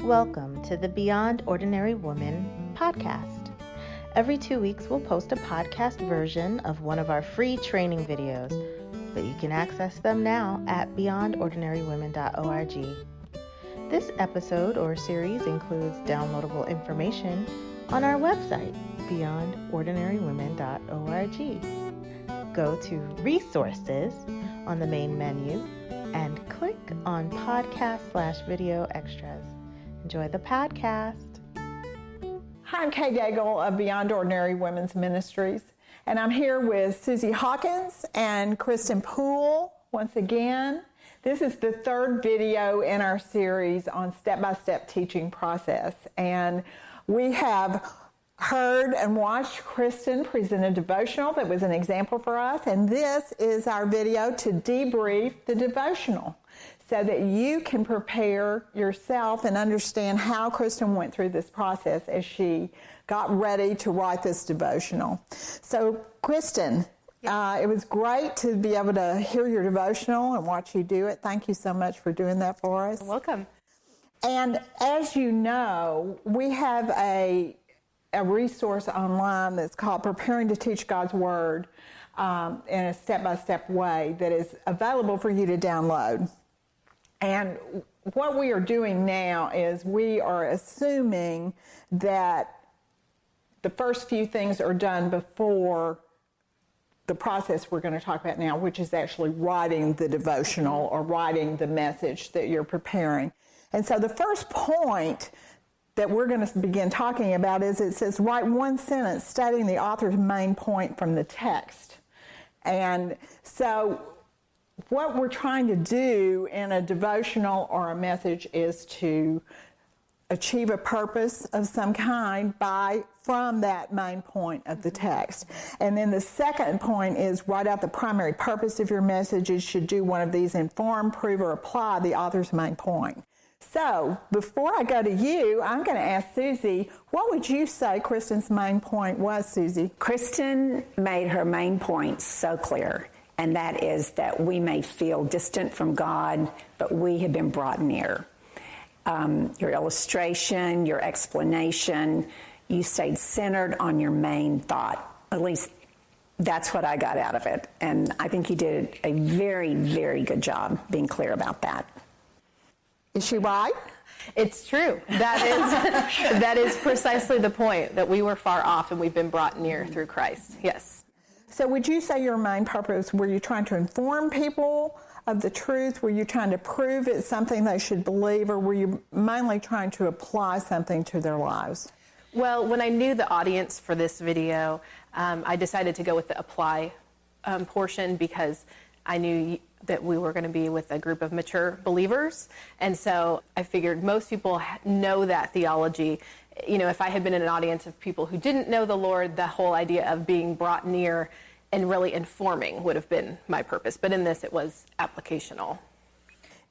Welcome to the Beyond Ordinary Woman podcast. Every 2 weeks, we'll post a podcast version of one of our free training videos, but you can access them now at beyondordinarywomen.org. This episode or series includes downloadable information on our website, beyondordinarywomen.org. Go to Resources on the main menu and click on Podcast/Video Extras. Enjoy the podcast. Hi, I'm Kay Daigle of Beyond Ordinary Women's Ministries, and I'm here with Susie Hawkins and Kristen Pool once again. This is the third video in our series on step-by-step teaching process, and we have heard and watched Kristen present a devotional that was an example for us, and this is our video to debrief the devotional so that you can prepare yourself and understand how Kristen went through this process as she got ready to write this devotional. So, Kristen, it was great to be able to hear your devotional and watch you do it. Thank you so much for doing that for us. You're welcome. And as you know, we have a resource online that's called Preparing to Teach God's Word in a step-by-step way that is available for you to download. And what we are doing now is we are assuming that the first few things are done before the process we're going to talk about now, which is actually writing the devotional or writing the message that you're preparing. And so the first point that we're going to begin talking about is it says, write one sentence stating the author's main point from the text. And so what we're trying to do in a devotional or a message is to achieve a purpose of some kind from that main point of the text. And then the second point is write out the primary purpose of your message. It should do one of these: inform, prove, or apply the author's main point. So before I go to you, I'm going to ask Susie, what would you say Kristen's main point was, Susie? Kristen made her main point so clear, and that is that we may feel distant from God, but we have been brought near. Your illustration, your explanation, you stayed centered on your main thought. At least that's what I got out of it. And I think you did a very, very good job being clear about that. Is she right? It's true. That is precisely the point, that we were far off and we've been brought near through Christ. Yes. So would you say your main purpose, were you trying to inform people of the truth? Were you trying to prove it's something they should believe, or were you mainly trying to apply something to their lives? Well, when I knew the audience for this video, I decided to go with the apply portion because I knew that we were going to be with a group of mature believers. And so I figured most people know that theology. You know, if I had been in an audience of people who didn't know the Lord, the whole idea of being brought near and really informing would have been my purpose. But in this, it was applicational.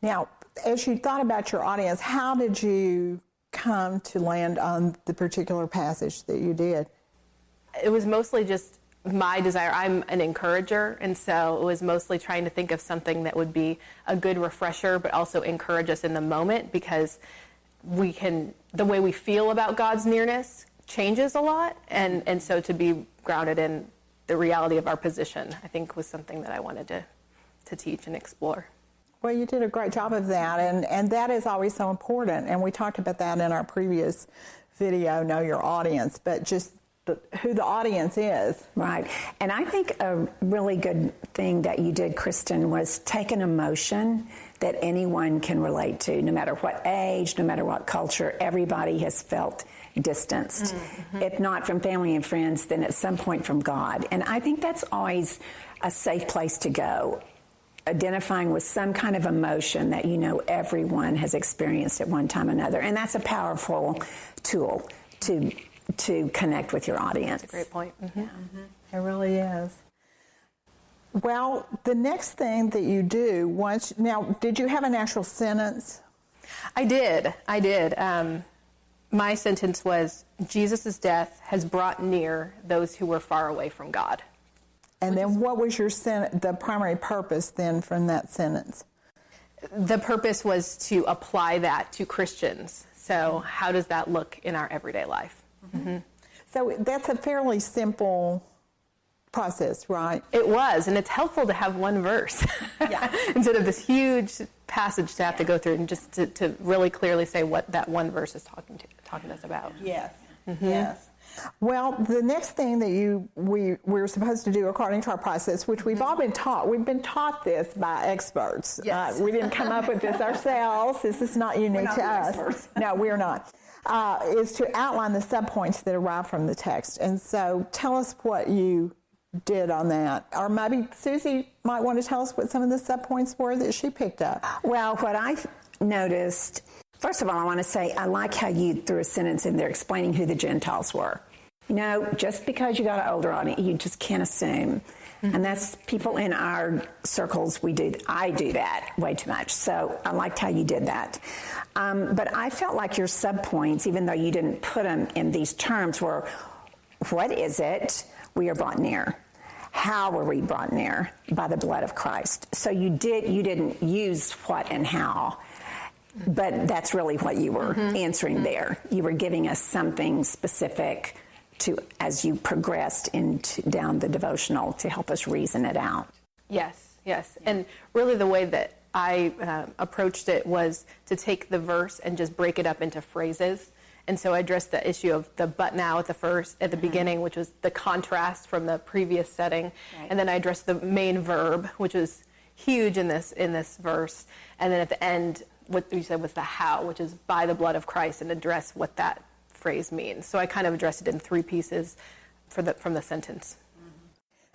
Now, as you thought about your audience, how did you come to land on the particular passage that you did? It was mostly just my desire. I'm an encourager, and so it was mostly trying to think of something that would be a good refresher, but also encourage us in the moment, because the way we feel about God's nearness changes a lot, and so to be grounded in the reality of our position, I think, was something that I wanted to teach and explore. Well, you did a great job of that, and that is always so important, and we talked about that in our previous video, Know Your Audience, but just who the audience is. Right. And I think a really good thing that you did, Kristen, was take an emotion that anyone can relate to, no matter what age, no matter what culture. Everybody has felt distanced. Mm-hmm. If not from family and friends, then at some point from God. And I think that's always a safe place to go, identifying with some kind of emotion that you know everyone has experienced at one time or another. And that's a powerful tool to connect with your audience. That's a great point. Mm-hmm. Yeah, it really is. Well, the next thing that you do now, did you have an actual sentence? I did. My sentence was, Jesus' death has brought near those who were far away from God. And then what was the primary purpose then from that sentence? the purpose was to apply that to Christians. So how does that look in our everyday life? Mm-hmm. So that's a fairly simple process, right? It was, and it's helpful to have one verse instead of this huge passage to have to go through, and just to really clearly say what that one verse is talking to us about. Yes. Mm-hmm. Yes. Well, the next thing that we're supposed to do according to our process, which we've all been taught, we've been taught this by experts. Yes. We didn't come up with this ourselves. This is not unique to us. Experts. No, we're not. Is to outline the subpoints that arrive from the text. And so tell us what you did on that. Or maybe Susie might want to tell us what some of the subpoints were that she picked up. Well, what I noticed, first of all, I want to say I like how you threw a sentence in there explaining who the Gentiles were. You know, just because you got an older on it, you just can't assume. And that's people in our circles, I do that way too much. So I liked how you did that. But I felt like your subpoints, even though you didn't put them in these terms, were what is it we are brought near? How were we brought near? By the blood of Christ. So you didn't use what and how, but that's really what you were answering there. You were giving us something specific to, as you progressed down the devotional, to help us reason it out. Yes. And really the way that I approached it was to take the verse and just break it up into phrases. And so I addressed the issue of the but now at the beginning, which was the contrast from the previous setting. Right. And then I addressed the main verb, which was huge in this verse. And then at the end, what you said was the how, which is by the blood of Christ, and address what that phrase means. So I kind of addressed it in three pieces from the sentence.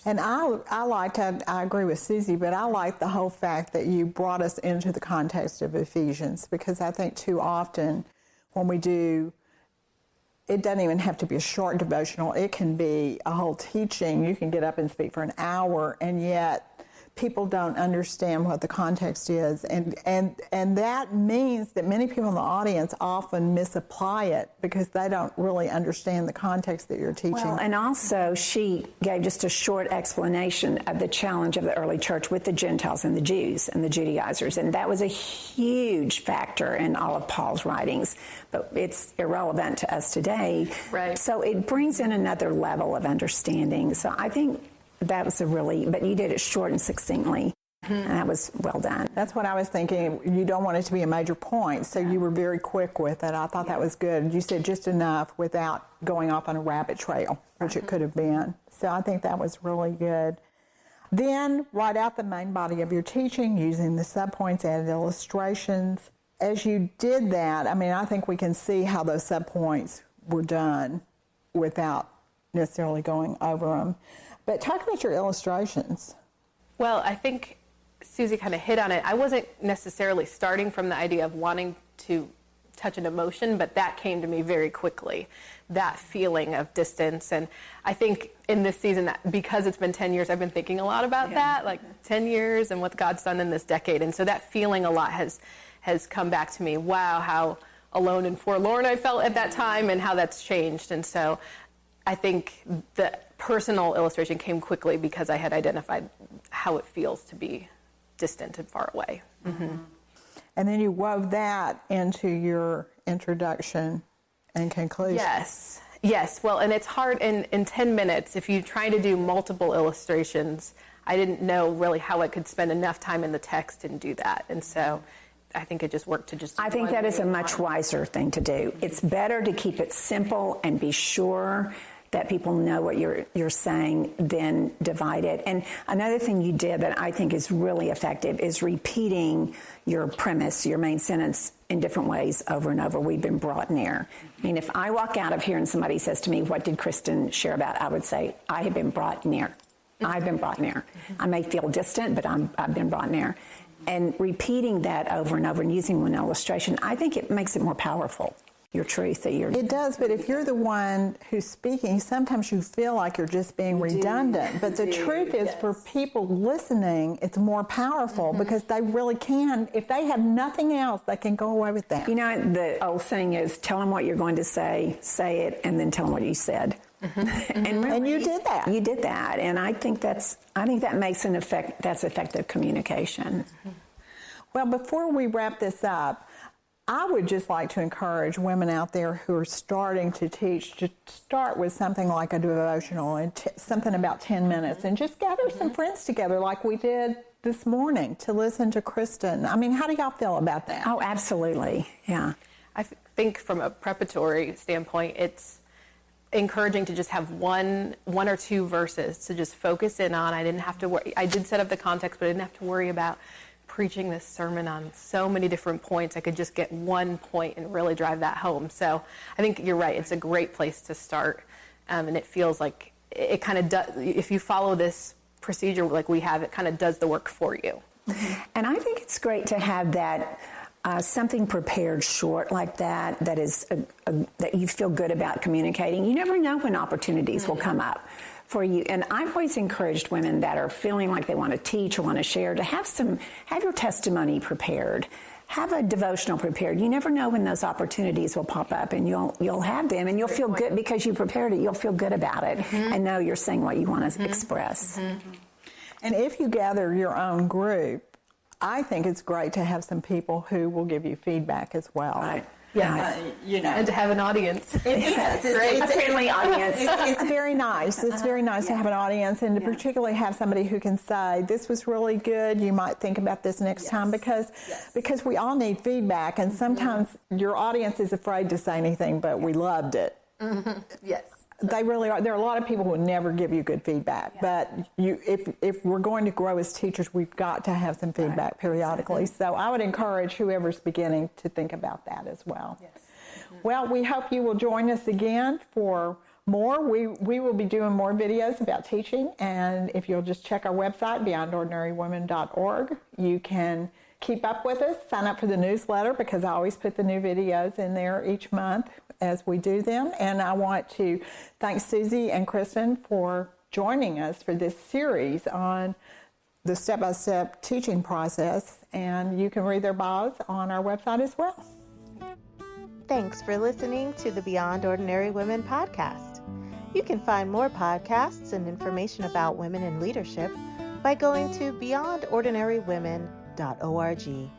And I agree with Susie, but I like the whole fact that you brought us into the context of Ephesians, because I think too often when we do, it doesn't even have to be a short devotional. It can be a whole teaching. You can get up and speak for an hour, and yet people don't understand what the context is. And that means that many people in the audience often misapply it because they don't really understand the context that you're teaching. Well, and also she gave just a short explanation of the challenge of the early church with the Gentiles and the Jews and the Judaizers. And that was a huge factor in all of Paul's writings, but it's irrelevant to us today. Right. So it brings in another level of understanding. So I think that was but you did it short and succinctly, and that was well done. That's what I was thinking. You don't want it to be a major point, so you were very quick with it. I thought that was good. You said just enough without going off on a rabbit trail, which it could have been. So I think that was really good. Then write out the main body of your teaching using the subpoints and illustrations. As you did that, I think we can see how those subpoints were done without necessarily going over them. But talk about your illustrations. Well, I think Susie kind of hit on it. I wasn't necessarily starting from the idea of wanting to touch an emotion, but that came to me very quickly, that feeling of distance. And I think in this season, that because it's been 10 years, I've been thinking a lot about that, like 10 years and what God's done in this decade. And so that feeling a lot has come back to me. Wow, how alone and forlorn I felt at that time and how that's changed. And so I think the personal illustration came quickly because I had identified how it feels to be distant and far away. Mm-hmm. And then you wove that into your introduction and conclusion. Yes. Well, and it's hard in 10 minutes. If you try to do multiple illustrations, I didn't know really how I could spend enough time in the text and do that. And so I think it just worked to just... I think that is a much wiser thing to do. It's better to keep it simple and be sure that people know what you're saying, then divide it. And another thing you did that I think is really effective is repeating your premise, your main sentence, in different ways over and over. We've been brought near. If I walk out of here and somebody says to me, what did Kristen share about? I would say, I have been brought near. I've been brought near. I may feel distant, but I've been brought near. And repeating that over and over and using one illustration, I think it makes it more powerful. Your truth that you're... It does, but if you're the one who's speaking, sometimes you feel like you're just being redundant. But the truth is, for people listening, it's more powerful because they really can. If they have nothing else, they can go away with that. The old saying is, tell them what you're going to say it, and then tell them what you said. And you did that. You did that, and I think that makes that's effective communication. Well, before we wrap this up, I would just like to encourage women out there who are starting to teach to start with something like a devotional and something about 10 minutes and just gather some friends together like we did this morning to listen to Kristen. I mean, how do y'all feel about that? Oh, absolutely. Yeah. I think from a preparatory standpoint, it's encouraging to just have one or two verses to just focus in on. I didn't have to worry. I did set up the context, but I didn't have to worry about preaching this sermon on so many different points. I could just get one point and really drive that home. So I think you're right. It's a great place to start. And it feels like it kind of does, if you follow this procedure like we have, it kind of does the work for you. And I think it's great to have that something prepared short like that, that is that you feel good about communicating. You never know when opportunities will come up for you. And I've always encouraged women that are feeling like they want to teach or want to share to have your testimony prepared. Have a devotional prepared. You never know when those opportunities will pop up, and you'll have them, and you'll feel good because you prepared it. You'll feel good about it and know you're saying what you want to express. And if you gather your own group, I think it's great to have some people who will give you feedback as well. Right. Yeah, and to have an audience. It's A friendly audience. It's very nice. It's very nice to have an audience, and to particularly have somebody who can say, this was really good, you might think about this next time, because we all need feedback, and sometimes your audience is afraid to say anything, but we loved it. Yes. They really are. There are a lot of people who will never give you good feedback, but if we're going to grow as teachers, we've got to have some feedback periodically. So I would encourage whoever's beginning to think about that as well. Yes. Well, we hope you will join us again for more. We will be doing more videos about teaching, and if you'll just check our website, beyondordinarywomen.org, you can keep up with us, sign up for the newsletter, because I always put the new videos in there each month as we do them. And I want to thank Susie and Kristen for joining us for this series on the step-by-step teaching process. And you can read their bios on our website as well. Thanks for listening to the Beyond Ordinary Women podcast. You can find more podcasts and information about women in leadership by going to beyondordinarywomen.org.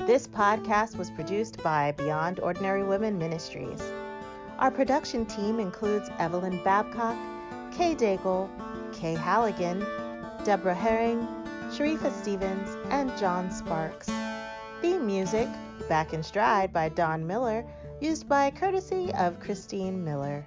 This podcast was produced by Beyond Ordinary Women Ministries. Our production team includes Evelyn Babcock, Kay Daigle, Kay Halligan, Deborah Herring, Sharifa Stevens, and John Sparks. Theme music, Back in Stride by Don Miller, used by courtesy of Christine Miller.